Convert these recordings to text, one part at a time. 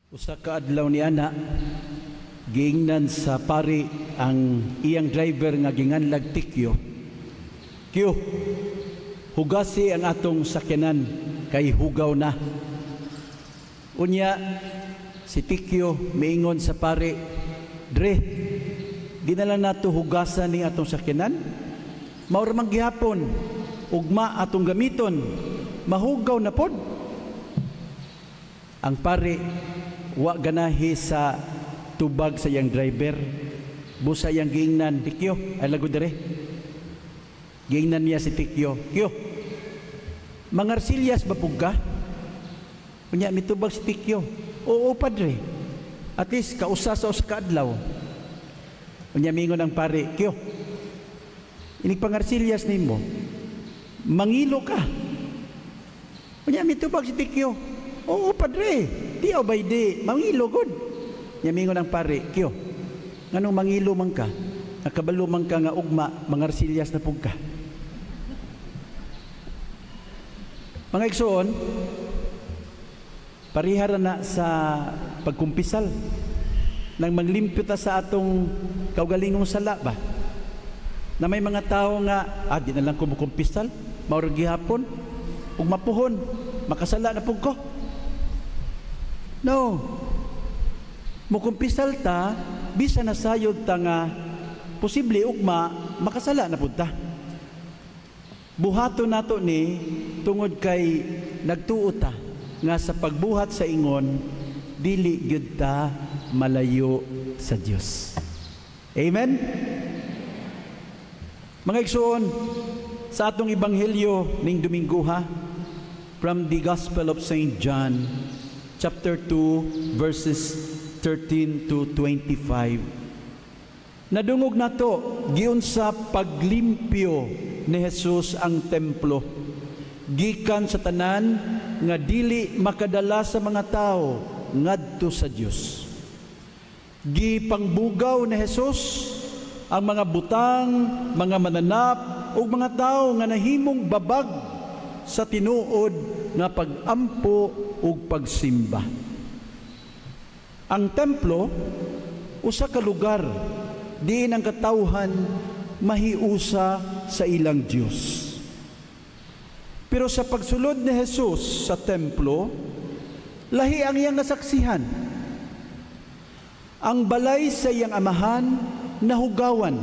Usa ka adlaw ni ana giingnan sa pari ang iyang driver nga ginganlag tikyo. Kyo, hugasi ang atong sakyanan kay hugaw na. Unya si Tikyo miingon sa pari, "Dre, di na lang nato hugasan ni atong sakyanan. Maura man gihapon, ugma atong gamiton, mahugaw na pod." Ang pari wa ganahi sa tubag sa iyang driver. Busa iyang giingnan, "Tikyo, ay lago dire." Giingnan niya si Tikyo, "Kyo, mangarsilyas ba pug ka?" Unya mitubag si Tikyo, "Oo, padre. At least kausa sa usa adlaw." Unya mingon ang pari, "Kyo, inig pangarsilyas nimo, mangilo ka." Unya mitubag si Tikyo, "Oo, padre. Di bay di, mangilo gud." Unya mingon ang pari, "Kyo, nganong mangilo man ka? Nakabalo man ka nga ugma mangarsilyas na pug ka." Mga igsoon, parihara na sa pagkumpisal nang manglimpyo ta sa atong kaugalingong sala ba, na may mga tao nga di na lang kumukumpisal, maura gihapon ug mapuhon makasala na pug ko. No, mukumpisal ta bisa na sayod ta nga posible ugma makasala na pud ta. Buhato nato ni tungod kay nagtuo ta nga sa pagbuhat sa ingon dili gyud ta malayo sa Dios. Amen. Mga igsoon, sa atong ebanghelyo ning Domingo from the Gospel of St. John chapter 2 verses 13 to 25. Nadungog nato giunsa paglimpyo ni Jesus ang templo gikan sa tanan nga dili makadala sa mga tao ngadto sa Dios. Gipangbugaw ni Jesus ang mga butang, mga mananap ug mga tao nga nahimong babag sa tinuod nga pagampo ug pagsimba. Ang templo usa ka lugar diin ang katawhan mahiusa sa ilang Dios. Pero sa pagsulod ni Jesus sa templo, lahi ang iyang nasaksihan. Ang balay sa iyang amahan nahugawan,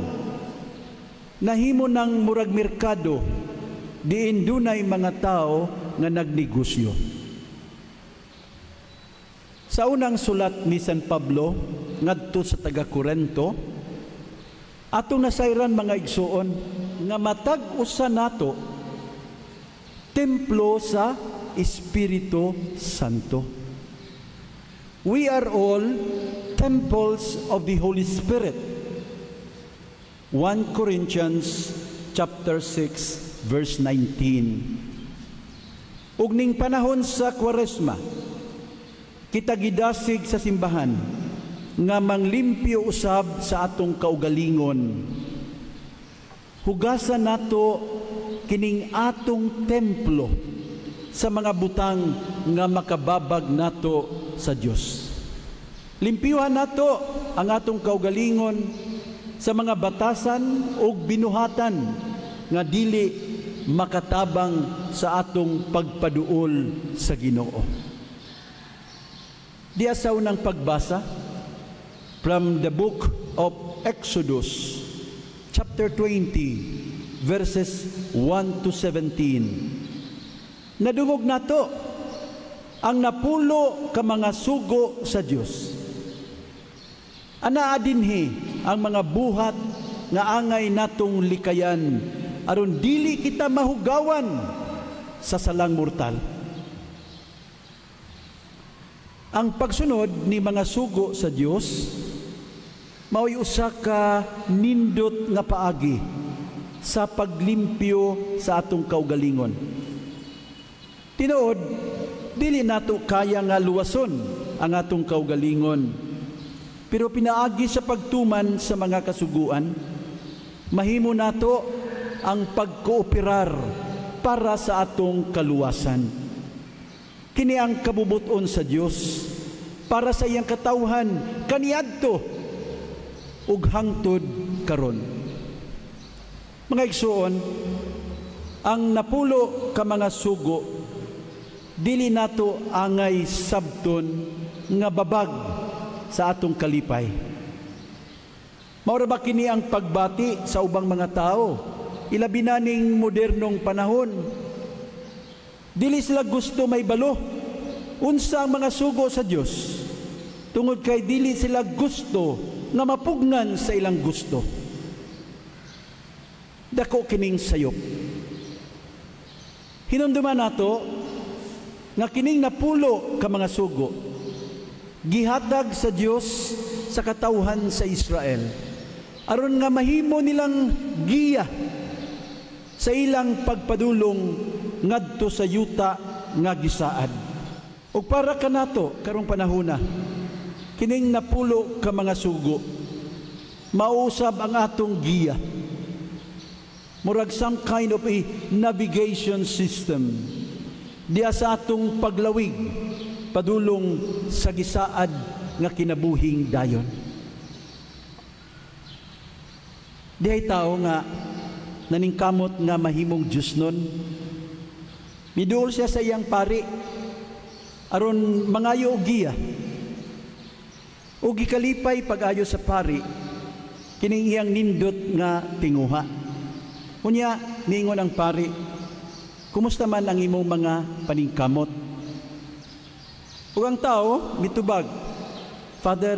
nahimo ng murag merkado, diin dunay mga tao nga nagnegosyo. Sa unang sulat ni San Pablo ngadto sa taga-Corinto, atong nasayran mga igsuon nga matag usa nato templo sa Espiritu Santo. We are all temples of the Holy Spirit. 1 Corinthians chapter 6 verse 19. Ug ning panahon sa Kwaresma, kita gidasig sa simbahan nga manglimpyo usab sa atong kaugalingon. Hugasan nato kining atong templo sa mga butang nga makababag nato sa Dios. Limpyuhan nato ang atong kaugalingon sa mga batasan ug binuhatan nga dili makatabang sa atong pagpaduol sa Ginoo. Diya sa unang pagbasa from the book of Exodus chapter 20 verses 1 to 17. Nadungog nato ang napulo ka mga sugo sa Dios. Anaa dinhi ang mga buhat nga angay natong likayan aron dili kita mahugawan sa salang mortal. Ang pagsunod ni mga sugo sa Dios mao'y usa ka nindot nga paagi sa paglimpyo sa atong kaugalingon. Tinuod, dili nato kaya nga luwason ang atong kaugalingon. Pero pinaagi sa pagtuman sa mga kasuguan, mahimo nato ang pagkooperar para sa atong kaluwasan. Kini ang kabubuton sa Dios para sa iyang katawhan kaniadto ug hangtod karon. Mga igsuon, ang napulo ka mga sugo dili nato angay sabton nga babag sa atong kalipay. Mao ra ba kini ang pagbati sa ubang mga tao, ilabi na ning modernong panahon? Dili sila gusto may balo unsa ang mga sugo sa Dios, tungod kay dili sila gusto nga mapugnan sa ilang gusto. Dako kining sayop. Hinumduman nato nga kining napulo ka mga sugo gihatag sa Dios sa katawhan sa Israel aron nga mahimo nilang giya sa ilang pagpadulong ngadto sa yuta nga gisaad. Ug para kanato karong panahona, kining napulo ka mga sugo mausab ang atong giya. Murag some kind of a navigation system diya sa atong paglawig padulong sa gisaad nga kinabuhing dayon. Dihay tao nga naningkamot nga mahimong Diyos nun, miduol siya sa iyang pari aron mangayo og giya ug gikalipay pag-ayo sa pari kining iyang nindot nga tinguha. Unya niingon ang pari, kumusta man ang imong mga paningkamot? Ug ang tao mitubag, Father,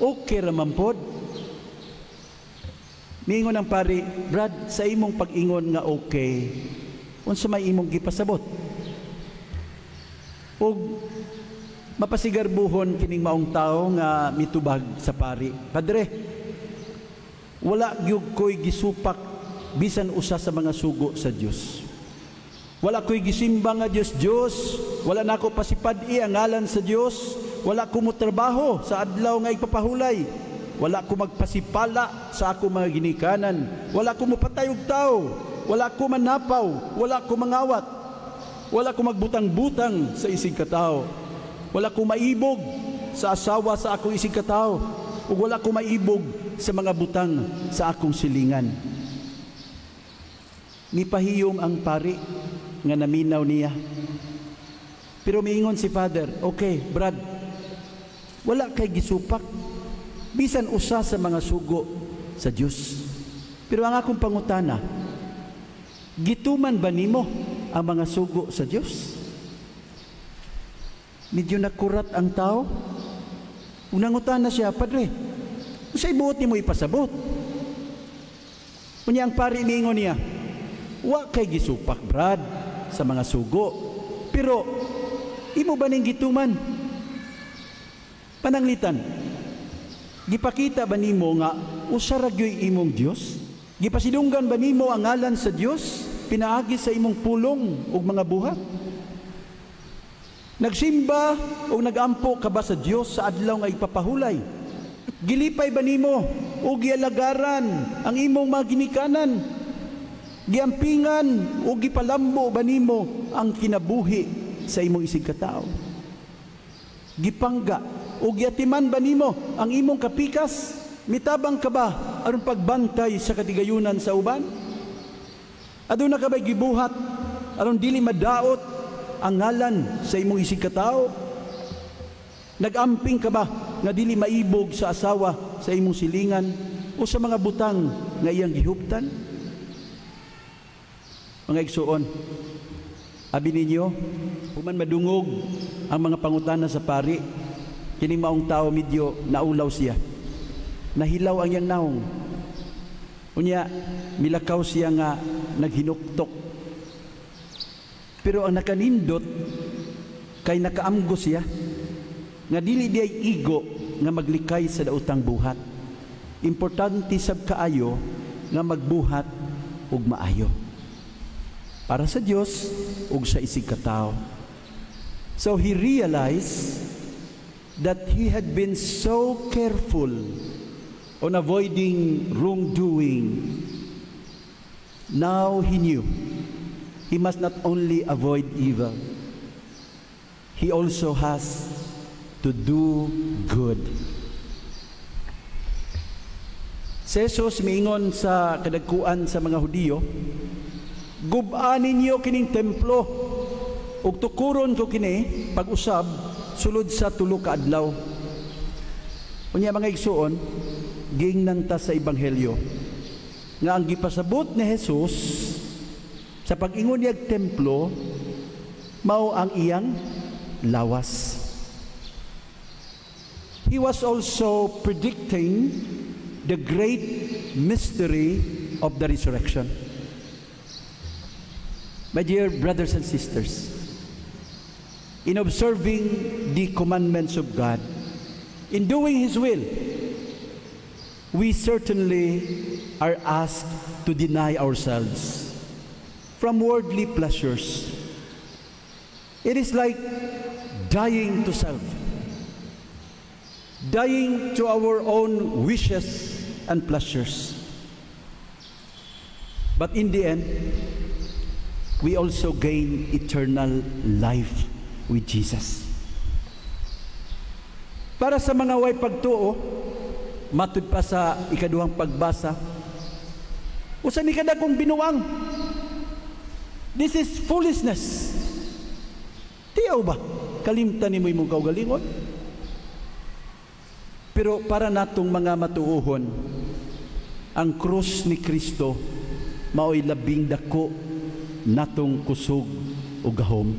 okay ra man pod. Niingon ang pari, Brad, sa imong pag-ingon nga okay, unsa may imong gipasabot? Ug mapasigarbuhon kining maong tao nga mitubag sa pari, Padre, wala gyud ko'y gisupak bisan usa sa mga sugo sa Dios. Wala ko'y gisimba nga Dios, wala na ako pasipad-i ang ngalan sa Dios, wala ko mo trabaho sa adlaw nga ipapahulay, wala ko magpasipala sa ako mga ginikanan, wala ko mo patay og tao, wala ko manapaw, wala ko mangawat, wala ko magbutang-butang sa isig katao, wala ko maibog sa asawa sa akong isig katao, ug wala ko maibog sa mga butang sa akong silingan. Nipahiyom ang pari nga naminaw niya. Pero miingon si Father, okay, Brad, wala kay gisupak bisan usa sa mga sugo sa Dios. Pero ang akong pangutana, gituman ba nimo ang mga sugo sa Dios? Medyo nakurat ang tao. Unangutana siya, Padre, usay buot nimo ipasabot? Unya ang pari niingon niya, wa kay gisupak, Brad, sa mga sugo. Pero imo ba ning gituman? Pananglitan, gipakita ba nimo nga usa ra gyoy imong Dios? Gipasidunggan ba nimo ang ngalan sa Dios pinaagi sa imong pulong ug mga buhat? Nagsimba o nagampo ka ba sa Dios sa adlaw nga ipapahulay? Gilipay ba nimo o gialagaran ang imong mga ginikanan? Giampingan o gipalambo ba nimo ang kinabuhi sa imong isig katao? Gipangga o giatiman ba nimo ang imong kapikas? Mitabang ka ba aron pagbantay sa katigayunan sa uban? Aduna ka ba'y gibuhat aron dili madaot ang ngalan sa imong isig katao? Nagamping ka ba nga dili maibog sa asawa sa imong silingan o sa mga butang nga iyang gihuptan? Mga igsuon, abi ninyo, human madungog ang mga pangutana sa pari, kining maong tao medyo naulaw siya. Nahilaw ang iyang naong. Unya, milakaw siya nga naghinuktok. Pero ang nakanindot, kay nakaamgo siya, nga dili diay igo nga maglikay sa daotang buhat. Importante sab kaayo nga magbuhat ug maayo para sa Dios ug sa isig katao. So he realized that he had been so careful on avoiding wrongdoing. Now he knew he must not only avoid evil, he also has to do good. Si Jesus miingon sa kadagkuan sa mga Hudiyo, gub-an ninyo kining templo ug tukuron ko kini pag-usab sulod sa 3 ka adlaw. Unya mga igsuon, gingnan ta sa ebanghelyo nga ang gipasabot ni Jesus sa pag-ingon niyag templo mao ang iyang lawas. He was also predicting the great mystery of the resurrection. My dear brothers and sisters, in observing the commandments of God, in doing His will, we certainly are asked to deny ourselves from worldly pleasures. It is like dying to self, dying to our own wishes and pleasures. But in the end, we also gain eternal life with Jesus. Para sa mga way pagtuo, matud pa sa ikaduhang pagbasa, usa ni kada kong binuang, this is foolishness. Tiyaw ba? Kalimtan ni mo imong kaugalingon? Pero para natong mga matuuhon, ang krus ni Kristo mao'y labing dako natong kusog o gahom.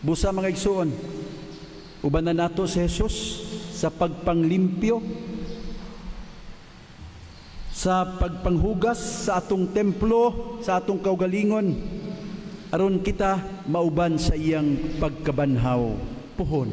Busa mga igsuon, uban na nato si Jesus sa pagpanglimpyo, sa pagpanghugas sa atong templo, sa atong kaugalingon, aron kita mauban sa iyang pagkabanhaw. Puhon.